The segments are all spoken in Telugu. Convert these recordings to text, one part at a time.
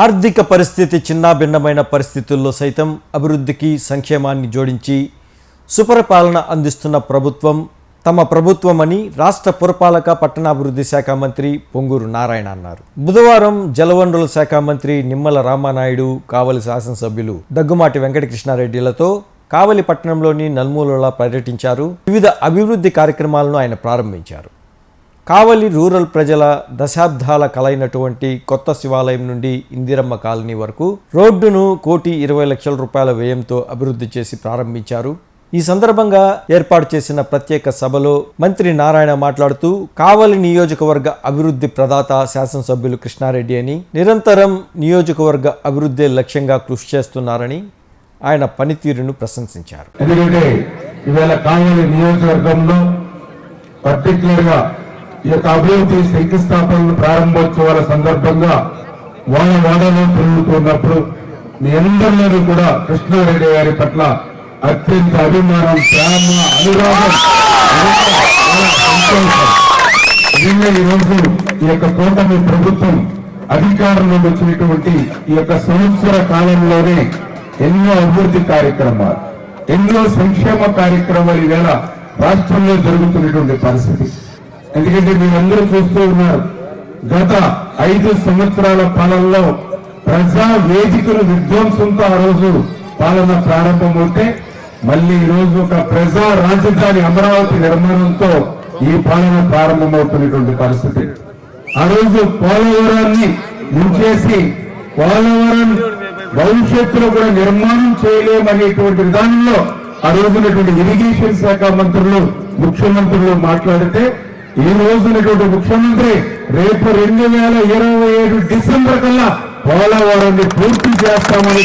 ఆర్థిక పరిస్థితి చిన్నాభిన్నమైన పరిస్థితుల్లో సైతం అభివృద్ధికి సంక్షేమాన్ని జోడించి సుపరిపాలన అందిస్తున్న ప్రభుత్వం తమ ప్రభుత్వమని రాష్ట్ర పురపాలక పట్టణాభివృద్ధి శాఖ మంత్రి పొంగూరు నారాయణ అన్నారు. బుధవారం జలవనరుల శాఖ మంత్రి నిమ్మల రామానాయుడు, కావలి శాసనసభ్యులు దగ్గుమాటి వెంకటకృష్ణారెడ్డిలతో కావలి పట్టణంలోని నల్మూలలా పర్యటించారు. వివిధ అభివృద్ధి కార్యక్రమాలను ఆయన ప్రారంభించారు. కావలి రూరల్ ప్రజల దశాబ్దాల కలైనటువంటి కొత్త శివాలయం నుండి ఇందిరమ్మ కాలనీ వరకు రోడ్డును 1,20,00,000 రూపాయల వ్యయంతో అభివృద్ధి చేసి ప్రారంభించారు. ఈ సందర్భంగా ఏర్పాటు చేసిన ప్రత్యేక సభలో మంత్రి నారాయణ మాట్లాడుతూ కావలి నియోజకవర్గ అభివృద్ధి ప్రదాత శాసనసభ్యులు కృష్ణారెడ్డి అని, నిరంతరం నియోజకవర్గ అభివృద్ధి లక్ష్యంగా కృషి చేస్తున్నారని ఆయన పనితీరును ప్రశంసించారు. ఎందుకంటే ఇవాళ కావలి నియోజకవర్గంలో పర్టికులర్గా ఈ యొక్క అభివృద్ధి శంకుస్థాపనలు ప్రారంభోత్సవాల సందర్భంగా వాడలో తిరుగుతున్నప్పుడు మీ అందరిలోనూ కూడా కృష్ణారెడ్డి గారి పట్ల అత్యంత అభిమానం, ప్రేమ, అనురాగం, సంతోషం. నిన్న ఈ రోజు ఈ యొక్క కూటమి ప్రభుత్వం అధికారంలోకి వచ్చినటువంటి ఈ యొక్క సంవత్సర కాలంలోనే ఎన్నో అభివృద్ధి కార్యక్రమాలు, ఎన్నో సంక్షేమ కార్యక్రమాలు ఈవేళ రాష్ట్రంలో జరుగుతున్నటువంటి పరిస్థితి. ఎందుకంటే మీరందరూ చూస్తూ ఉన్నారు, గత 5 సంవత్సరాల పాలనలో ప్రజా వేదికల విధ్వంసంతో ఆ రోజు పాలన ప్రారంభమవుతే మళ్ళీ ఈ రోజు ఒక ప్రజా రాజధాని అమరావతి నిర్మాణంతో ఈ పాలన ప్రారంభమవుతున్నటువంటి పరిస్థితి. ఆ రోజు పోలవరాన్ని ముంచేసి పోలవరం భవిష్యత్తులో కూడా నిర్మాణం చేయలేమనేటువంటి విధానంలో ఆ రోజునటువంటి ఇరిగేషన్ శాఖ మంత్రులు, ముఖ్యమంత్రులు మాట్లాడితే ఈ రోజునటువంటి ముఖ్యమంత్రి రేపు 2027 డిసెంబర్ కల్లా పోలవరాన్ని పూర్తి చేస్తామని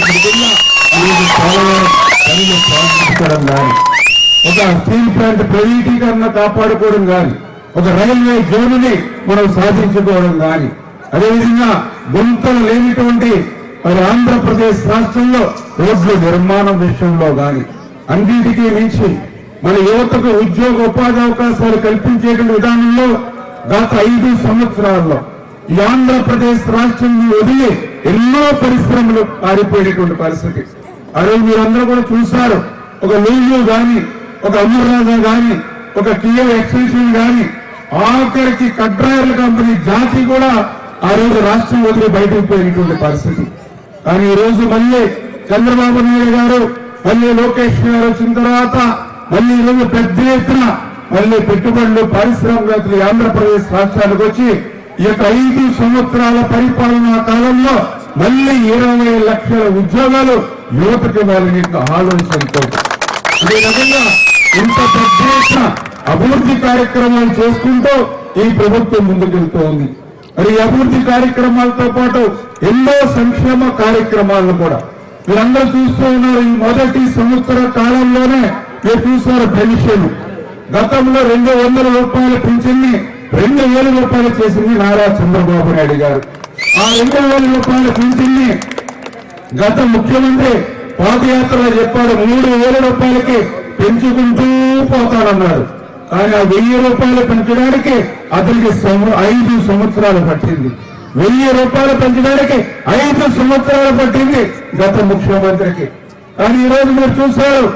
పోలవరం పనులు ప్రారంభించడం కానీ, ఒక స్టీల్ ప్లాంట్ ప్రైవేటీకరణ కాపాడుకోవడం కానీ, ఒక రైల్వే జోనుని మనం సాధించుకోవడం కానీ, అదేవిధంగా గుంతలు లేనిటువంటి మరి ఆంధ్రప్రదేశ్ రాష్ట్రంలో రోడ్ల నిర్మాణం విషయంలో కానీ, అన్నింటికీ మించి మన యువతకు ఉద్యోగ ఉపాధి అవకాశాలు కల్పించేటువంటి విధానంలో గత 5 సంవత్సరాల్లో ఈ ఆంధ్రప్రదేశ్ రాష్ట్రాన్ని వదిలి ఎన్నో పరిశ్రమలు పారిపోయేటువంటి పరిస్థితి. అదే మీరందరూ కూడా చూశారు. ఒక లూలు గాని, ఒక అమర్రాజా గాని, ఒక కియో ఎక్స్టెన్షన్ గాని, ఆఖరికి కడ్రాయర్ల కంపెనీ జాతి కూడా ఆ రోజు రాష్ట్రం వదిలి బయటకు పోయినటువంటి పరిస్థితి. కానీ ఈ రోజు మళ్ళీ చంద్రబాబు నాయుడు గారు, మళ్ళీ లోకేష్ గారు వచ్చిన తర్వాత మళ్ళీ ఈరోజు పెద్ద ఎత్తున మళ్ళీ పెట్టుబడులు, పారిశ్రామికవేత్తలు ఆంధ్రప్రదేశ్ రాష్ట్రానికి వచ్చి ఈ యొక్క 5 సంవత్సరాల పరిపాలనా కాలంలో మళ్ళీ 20 లక్షల ఉద్యోగాలు యువతకి వాళ్ళని ఆలోచనతో అదే విధంగా ఇంత పెద్ద ఎత్తున అభివృద్ధి కార్యక్రమాలు చేసుకుంటూ ఈ ప్రభుత్వం ముందుకెళ్తూ ఉంది. మరి ఈ అభివృద్ధి కార్యక్రమాలతో పాటు ఎన్నో సంక్షేమ కార్యక్రమాలను కూడా మీరందరూ చూస్తూ ఉన్నారు. ఈ మొదటి సంవత్సర కాలంలోనే మీరు చూసారు, పెన్షన్ గతంలో 200 రూపాయల పింఛన్ని 2,000 రూపాయలు చేసింది నారా చంద్రబాబు నాయుడు గారు. ఆ 2,000 రూపాయల పింఛన్ని గత ముఖ్యమంత్రి పాదయాత్రలో చెప్పాడు 3,000 రూపాయలకి పెంచుకుంటూ పోతాడన్నాడు. కానీ ఆ 1,000 రూపాయలు పెంచడానికి అతనికి 5 సంవత్సరాలు పట్టింది. 1,000 రూపాయలు పెంచడానికి 5 సంవత్సరాలు పట్టింది గత ముఖ్యమంత్రికి. కానీ ఈ రోజు మీరు చూశారు,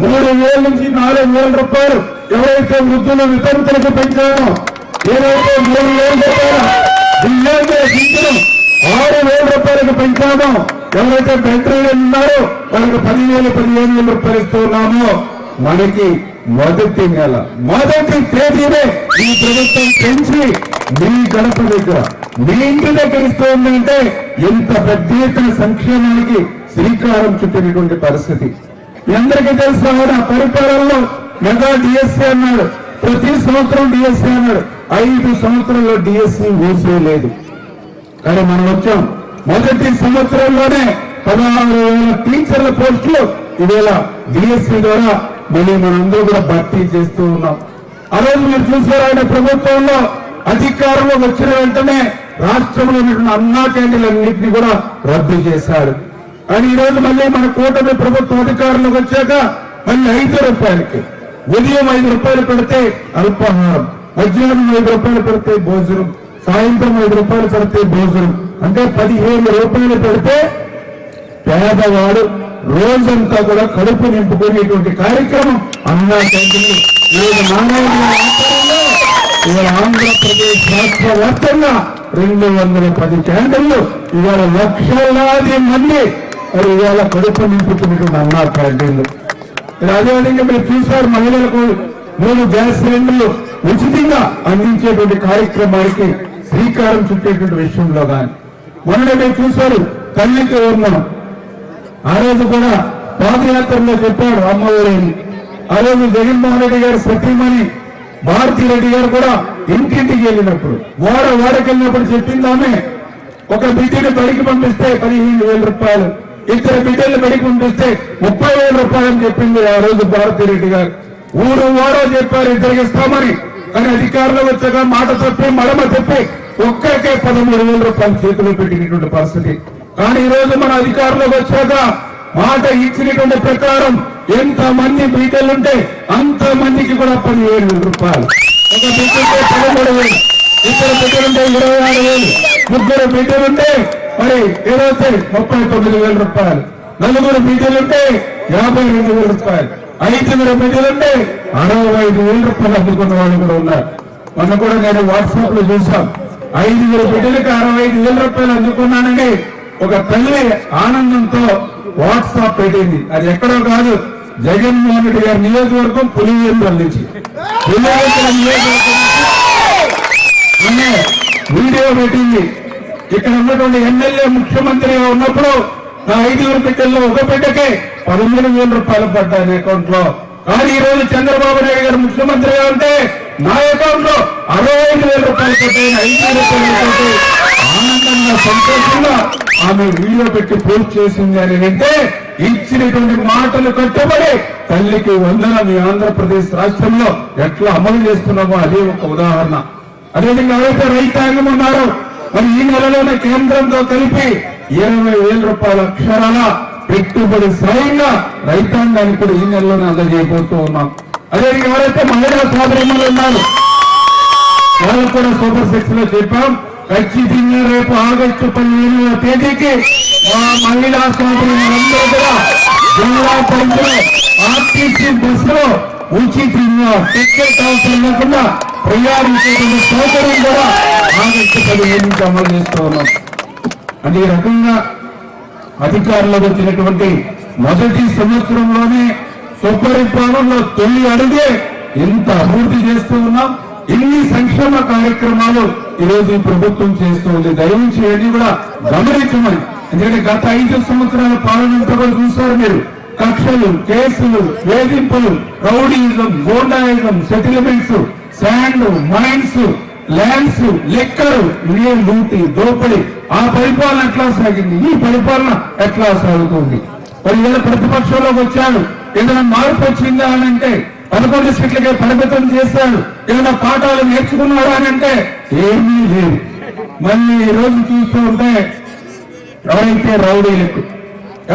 3,000 నుంచి 4,000 రూపాయలు ఎవరైతే వృద్ధుల వితంతులకు పెంచామో, ఏదైతే 3,000 రూపాయలు దివ్యాంగుల 6,000 రూపాయలకు పెంచామో, ఎవరైతే పెన్షన్లు ఉన్నారో వాళ్ళకి 10,000 రూపాయలు ఇస్తున్నామో, మనకి మొదటి నెల మొదటి తేదీనే ఈ ప్రభుత్వం పెంచి మీ గడప దగ్గర, మీ ఇంటి దగ్గర ఇస్తుందంటే ఎంత పెద్ద ఎత్తున సంక్షేమానికి శ్రీకారం చుట్టినటువంటి పరిస్థితి. మీ అందరికీ తెలుసు, పరిపాలనలో మెగా డిఎస్సీ అన్నాడు, ప్రతి సంవత్సరం డిఎస్సీ అన్నాడు. 5 సంవత్సరాల్లో డిఎస్సీ ఊసే లేదు. కానీ మనం వచ్చాం, మొదటి సంవత్సరంలోనే 16,000 టీచర్ల పోస్టులు ఇవాళ డిఎస్సీ ద్వారా మళ్ళీ మనందరూ కూడా భర్తీ చేస్తూ ఉన్నాం. ఆ రోజు మీరు చూసారు, ఆయన ప్రభుత్వంలో అధికారంలో వచ్చిన వెంటనే రాష్ట్రంలో ఉన్నటువంటి అన్నా క్యాంటీన్లన్నింటినీ కూడా రద్దు చేశారు. కానీ ఈ రోజు మళ్ళీ మన కూటమి ప్రభుత్వం అధికారంలోకి వచ్చాక మళ్ళీ 5 రూపాయలకి, ఉదయం 5 రూపాయలు పెడితే అల్పాహారం, మధ్యాహ్నం 5 రూపాయలు పెడితే భోజనం, సాయంత్రం 5 రూపాయలు పెడితే భోజనం, అంటే 15 రూపాయలు పెడితే పేదవాడు రోజంతా కూడా కడుపు నింపుకునేటువంటి కార్యక్రమం అన్నా క్యాంటీన్లు ఈరోజు నారాయణ ఆధ్వర్యంలో ఇవాళ ఆంధ్రప్రదేశ్ రాష్ట్ర వ్యాప్తంగా 210 క్యాంటీన్లు ఇవాళ లక్షలాది మంది మరి ఇవాళ కడుపు నింపుకునేటువంటి అన్నా క్యాంటీన్లు. అదేవిధంగా మీరు చూశారు, మహిళలకు 3 గ్యాస్ సిలిండర్లు ఉచితంగా అందించేటువంటి కార్యక్రమానికి శ్రీకారం చుట్టేటువంటి విషయంలో కానీ మొన్న మీరు చూశారు తల్లికి వందనం. ఆ రోజు కూడా పాదయాత్రలో చెప్పాడు అమ్మఒడిని. ఆ రోజు జగన్మోహన్ రెడ్డి గారు సతీమణి భారతిరెడ్డి గారు కూడా ఇంటింటికి వెళ్ళినప్పుడు వాడకెళ్ళినప్పుడు చెప్పింది ఆమె, ఒక బిడ్డని బడికి పంపిస్తే 15,000 రూపాయలు, 2 బిడ్డలు బడికి పంపిస్తే 30,000 రూపాయలు అని చెప్పింది ఆ రోజు భారతిరెడ్డి గారు. వాడో చెప్పారు ఇద్దరికి ఇస్తామని, కానీ అధికారులు వచ్చాక మాట తప్పి మడమ తప్పి ఒక్కరికే 13,000 రూపాయలు చేతిలో పెట్టినటువంటి పరిస్థితి. కానీ ఈ రోజు మన అధికారులకు వచ్చాక మాట ఇచ్చినటువంటి ప్రకారం ఎంత మంది బిడ్డలుంటే అంత మందికి కూడా 17,000 రూపాయలు. ఒక బిడ్డలుంటే 13,000, 2 బిడ్డలుంటే 26,000, 3 బిడ్డలుంటే మరి ఏదైతే 39,000 రూపాయలు, 4 బిడ్డలుంటే 52,000 రూపాయలు, 5 బిడ్డలుంటే 65,000 రూపాయలు అందుకున్న వాళ్ళు కూడా ఉన్నారు. మొన్న కూడా నేను వాట్సాప్ లో చూసాం, 5 బిడ్డలకి 65,000 రూపాయలు అందుకున్నానని ఒక తల్లి ఆనందంతో వాట్సాప్ పెట్టింది. అది ఎక్కడో కాదు, జగన్మోహన్ రెడ్డి గారి నియోజకవర్గం పులివెందుల నుంచి వీడియో పెట్టింది. ఇక్కడ ఉన్నటువంటి ఎమ్మెల్యే ముఖ్యమంత్రిగా ఉన్నప్పుడు నా 5 బిడ్డల్లో ఒక బిడ్డకే 13,000 రూపాయలు పడ్డాయి అకౌంట్ లో. కానీ ఈ రోజు చంద్రబాబు నాయుడు గారు ముఖ్యమంత్రిగా ఉంటే నా అకౌంట్ లో 65,000 రూపాయలు పడ్డాయి. 5 రూపాయలు ఆనందంగా సంతోషంగా ఆమె వీడియో పెట్టి పోస్ట్ చేసింది అని అంటే ఇచ్చినటువంటి మాటలు కట్టుబడి తల్లికి వందనం ఈ ఆంధ్రప్రదేశ్ రాష్ట్రంలో ఎట్లా అమలు చేస్తున్నామో అదే ఒక ఉదాహరణ. అదేవిధంగా ఎవరైతే రైతాంగం ఉన్నారో మరి ఈ నెలలోనే కేంద్రంతో కలిపి 20,000 రూపాయల అక్షరాల పెట్టుబడి స్వయంగా రైతాంగానికి కూడా ఈ నెలలోనే అందజేయబోతూ ఉన్నాం. అదేవిధంగా ఎవరైతే మహిళా సోదరులు ఉన్నారు వాళ్ళకు కూడా సూపర్ 6 లో చెప్పాం, ఖచ్చితంగా రేపు ఆగస్టు 15వ తేదీకి మా మహిళా సోదరులందరూ కూడా జిల్లా పరిధిలో ఆర్టీసీ బస్సులో ఉచితంగా టికెట్ అవసరం లేకుండా ప్రయాణించేటువంటి సౌకర్యం కూడా ఆగస్టు 15 నుంచి అమలు చేస్తూ ఉన్నాం. అంటే ఈ రకంగా అధికారులకు వచ్చినటువంటి మొదటి సంవత్సరంలోనే సుపరిపాలనలో తొలి అడుగే ఎంత అభివృద్ధి చేస్తూ ఉన్నాం. ఇన్ని సంక్షేమ కార్యక్రమాలు ఈ రోజు ఈ ప్రభుత్వం చేస్తూ ఉంది. దయవుంచి ఇవన్నీ కూడా గమనించమని, ఎందుకంటే గత 5 సంవత్సరాల పాలనంతా కూడా చూస్తారు మీరు. కక్షలు, కేసులు, వేధింపులు, rowdyism, goondaism, settlements, sand, mines, lands, లెక్కలు, ఇవే లూటి, దోపిడి. ఆ పరిపాలన ఎట్లా సాగింది, ఈ పరిపాలన ఎట్లా సాగుతుంది? మరి ఇలా ప్రతిపక్షంలోకి వచ్చాడు, ఏదైనా మార్పు వచ్చిందా అని అంటే 11 సీట్లకే పరిమితం చేశాడు. ఏదైనా పాఠాలు నేర్చుకున్నాడా అని అంటే ఏమీ లేదు. మళ్ళీ ఈ రోజు చూస్తూ ఉంటే ఎవరైతే రౌడీలకు,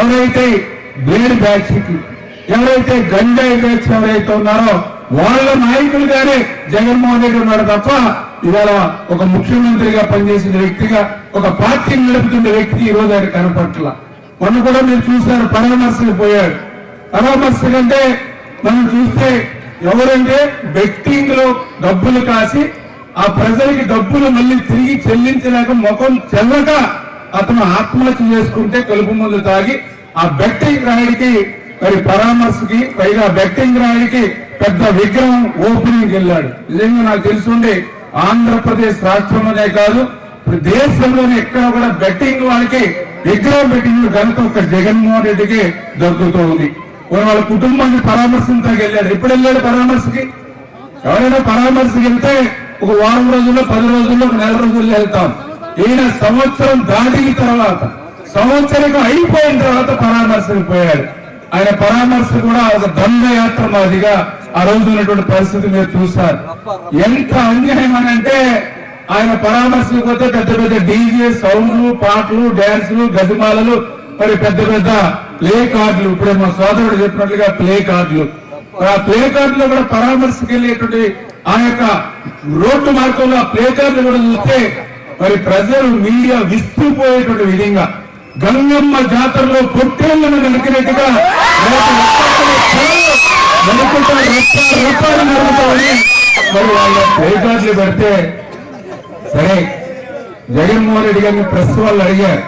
ఎవరైతే బ్లేడ్ బ్యాచ్ కి, ఎవరైతే గంజాయి బ్యాచ్ ఎవరైతే ఉన్నారో వాళ్ళ నాయకులుగానే జగన్మోహన్ రెడ్డి ఉన్నాడు తప్ప ఇవాళ ఒక ముఖ్యమంత్రిగా పనిచేసిన వ్యక్తిగా, ఒక పార్టీని నడుపుతున్న వ్యక్తి ఈ రోజు ఆయన కనపట్ల. మొన్న కూడా మీరు చూశారు, పరామర్శకు పోయాడు. పరామర్శ కంటే మనం చూస్తే ఎవరంటే బెట్టింగ్ లో డబ్బులు కాసి ఆ ప్రజలకి డబ్బులు మళ్ళీ తిరిగి చెల్లించలేక ముఖం చెల్లక అతను ఆత్మహత్య చేసుకుంటే కలుపు మందు తాగి ఆ బెట్టింగ్ రాయుడికి మరి పరామర్శకి, పైగా బెట్టింగ్ రాయుడికి పెద్ద విగ్రహం ఓపెనింగ్ వెళ్ళాడు. నిజంగా నాకు తెలుసుండే ఆంధ్రప్రదేశ్ రాష్ట్రంలోనే కాదు దేశంలోనే ఎక్కడ కూడా బెట్టింగ్ వాళ్ళకి విగ్రహం పెట్టిన ఘనత ఒక జగన్మోహన్ రెడ్డికి దొరుకుతూ ఉంది. వాళ్ళ కుటుంబాన్ని పరామర్శించడానికి వెళ్ళాడు. ఎప్పుడు వెళ్ళాడు పరామర్శకి? ఎవరైనా పరామర్శకి వెళ్తే ఒక వారం రోజుల్లో, 10 రోజుల్లో, 1 నెల రోజుల్లో వెళ్తాం. ఈయన సంవత్సరం దాటిన తర్వాత, సంవత్సరం అయిపోయిన తర్వాత పరామర్శకు పోయాడు. ఆయన పరామర్శ కూడా ఒక దండయాత్ర మాదిరిగా ఆ రోజు ఉన్నటువంటి పరిస్థితి మీరు చూస్తారు. ఎంత అన్యాయం అని అంటే ఆయన పరామర్శకు పోతే పెద్ద పెద్ద డీజే సౌండ్లు, పాటలు, డాన్సులు, గజమాలలు, మరి పెద్ద పెద్ద ప్లే కార్డులు, ఇప్పుడే మా సోదరుడు చెప్పినట్లుగా ప్లే కార్డులు. ఆ ప్లే కార్డులో కూడా పరామర్శకు వెళ్ళేటువంటి ఆ యొక్క రోడ్డు మార్గంలో ఆ ప్లే కార్డులు కూడా చూస్తే మరి ప్రజలు మీడియా విస్తుపోయేటువంటి విధంగా గంగమ్మ జాతరలో పొట్టేళ్లను నరికినట్టుగా నడుగుతామని మరి వాళ్ళ ప్లేకార్డులు పెడితే సరే జగన్మోహన్ రెడ్డి గారిని ప్రెస్ వాళ్ళు అడిగారు,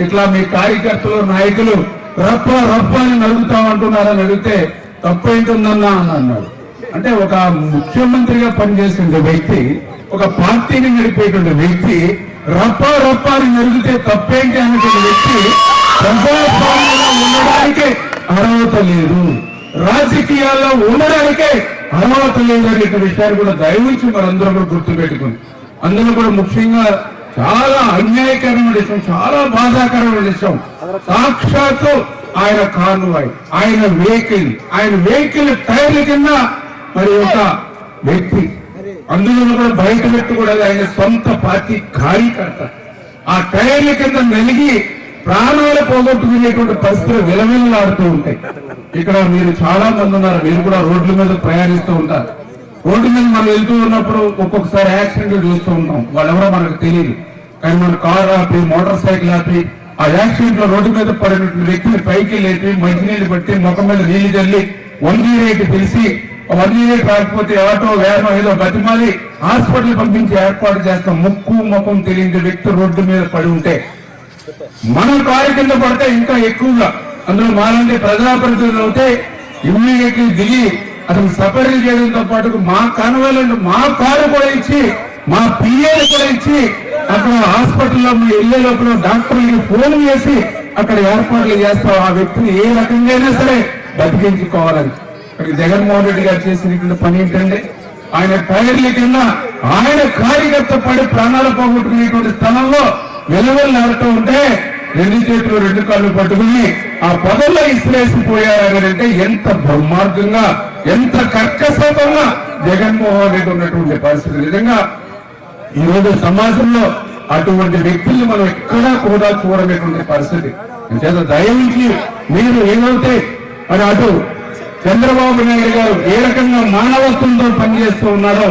ఇట్లా మీ కార్యకర్తలు నాయకులు రప్ప రప్ప అని నడుగుతామంటున్నారని అడిగితే తప్పేంటుందన్నా అని అన్నాడు. అంటే ఒక ముఖ్యమంత్రిగా పనిచేసిన వ్యక్తి, ఒక పార్టీని నడిపేటువంటి వ్యక్తి రప్ప రప్ప అని నడిగితే తప్పేంటి అనేటువంటి వ్యక్తి ప్రజాస్వామ్యంలో ఉండడానికే అర్హత లేదు, రాజకీయాల్లో ఉండడానికే అర్హత లేదు అనే విషయాన్ని కూడా దయవుంచి మనందరం కూడా గుర్తుపెట్టుకుంది. అందులో కూడా ముఖ్యంగా చాలా అన్యాయకరమైన విషయం, చాలా బాధాకరమైన విషయం, సాక్షాత్తు ఆయన కాన్వాయ్, ఆయన వెహికల్ టైర్ల కింద మరి ఒక వ్యక్తి, అందులో కూడా బయట వ్యక్తి కూడా ఆయన సొంత పార్టీ కార్యకర్త, ఆ టైర్ల కింద నలిగి ప్రాణాలు పోగొట్టుకునేటువంటి పరిస్థితులు విలవిల్లాడుతూ ఉంటాయి. ఇక్కడ మీరు చాలా మంది ఉన్నారు, మీరు కూడా రోడ్ల మీద ప్రయాణిస్తూ ఉంటారు. రోడ్డు మీద మనం వెళ్తూ ఉన్నప్పుడు ఒక్కొక్కసారి యాక్సిడెంట్లు చూస్తూ ఉంటాం, వాళ్ళెవరో మనకు తెలియదు. కానీ మన కారు ఆపి, మోటార్ సైకిల్ ఆపి, ఆ యాక్సిడెంట్ లో రోడ్డు మీద పడినటువంటి వ్యక్తిని పైకి లేపి మంచినీళ్ళు పెట్టి ముఖం మీద నీళ్లు చల్లి 108 తెలిసి 108 రాకపోతే ఆటో వ్యాన్ ఏదో బతిమాలి హాస్పిటల్ పంపించి ఏర్పాటు చేస్తాం. ముఖం తెలియని వ్యక్తి రోడ్డు మీద పడి ఉంటే, మన కారు కింద పడితే ఇంకా ఎక్కువగా, అందులో మాలాంటి ప్రజాప్రతినిధులు అయితే ఇమ్మీడియట్లీ దిగి అతను సపరేట్ చేయడంతో పాటు మా కనవాలంటే మా కారు కూడా ఇచ్చి, మా పిఏలు కూడా ఇచ్చి అక్కడ హాస్పిటల్లో వెళ్లే లోపల డాక్టర్లకి ఫోన్ చేసి అక్కడ ఏర్పాట్లు చేస్తాం, ఆ వ్యక్తిని ఏ రకంగా సరే బతికించుకోవాలని. ఇక్కడ జగన్మోహన్ రెడ్డి గారు చేసినటువంటి పని ఏంటంటే, ఆయన టైర్ల కింద ఆయన కార్యకర్త పడి ప్రాణాలు పోగొట్టుకునేటువంటి స్థలంలో వెలువెళ్ళాడుతూ ఉంటే 2 చేతులు 2 కాళ్ళు పట్టుకుని ఆ పొదల్లో ఇసిరేసిపోయారంటే ఎంత దుర్మార్గంగా, ఎంత కర్కశంగా జగన్మోహన్ రెడ్డి ఉన్నటువంటి పరిస్థితి. నిజంగా ఈ రోజు సమాజంలో అటువంటి వ్యక్తుల్ని మనం ఎక్కడా కూడా చూడలేటువంటి పరిస్థితి. చేత దయవించి మీరు ఏదైతే మరి అటు చంద్రబాబు నాయుడు గారు ఏ రకంగా మానవత్వంతో పనిచేస్తూ ఉన్నారో,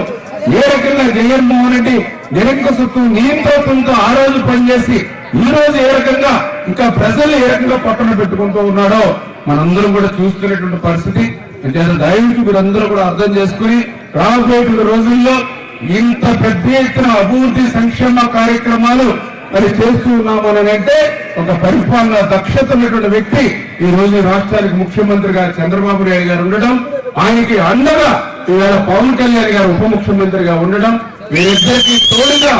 ఏ రకంగా జగన్మోహన్ రెడ్డి నిరంకుశత్వం నియంత్రణతో ఆ రోజు పనిచేసి ఈ రోజు ఏ రకంగా ఇంకా ప్రజలు ఏ రకంగా పక్కన పెట్టుకుంటూ ఉన్నాడో మనందరం కూడా చూస్తున్నటువంటి పరిస్థితి. దయవించి మీరందరూ కూడా అర్థం చేసుకుని రాబోయే రోజుల్లో ఇంత పెద్ద ఎత్తున అభివృద్ధి సంక్షేమ కార్యక్రమాలు మరి చేస్తూ ఉన్నామని అంటే, ఒక పరిపాలన దక్షత ఉన్నటువంటి వ్యక్తి ఈ రోజు రాష్ట్రానికి ముఖ్యమంత్రిగా చంద్రబాబు నాయుడు గారు ఉండడం, ఆయనకి అండగా ఇవాళ పవన్ కళ్యాణ్ గారు ఉప ముఖ్యమంత్రిగా ఉండడం, వీరిద్దరికీ తోడుగా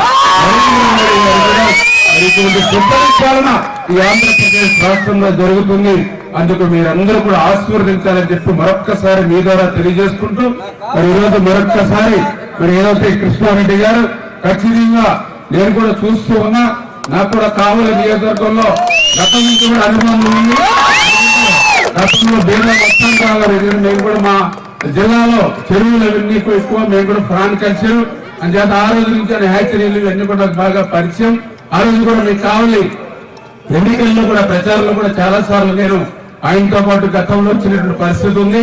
ఇటువంటి సుపరిపాలన ఈ ఆంధ్రప్రదేశ్ రాష్ట్రంలో జరుగుతుంది. అందుకు మీరందరూ కూడా ఆశీర్వదించాలని చెప్పి మరొక్కసారి మీ ద్వారా తెలియజేసుకుంటూ, మరి ఈరోజు మరొక్కసారి మరి ఏదైతే కృష్ణారెడ్డి గారు ఖచ్చితంగా నేను కూడా చూస్తూ ఉన్నా, నాకు కూడా కావలి నియోజకవర్గంలో గతం నుంచి కూడా అనుభవం ఉంది. గతంలో బీమా మొత్తం కావాలి, మేము కూడా మా జిల్లాలో చెరువులు అవన్నీ ఎక్కువ, మేము కూడా ప్రాణ్ కల్చర్ అని చేత ఆ రోజు నుంచి హ్యాచరీలు ఇవన్నీ కూడా బాగా పరిచయం. ఆ రోజు కూడా మీకు కావాలి ఎన్నికల్లో కూడా ప్రచారంలో కూడా చాలా సార్లు నేను ఆయనతో పాటు గతంలో వచ్చినటువంటి పరిస్థితి ఉంది.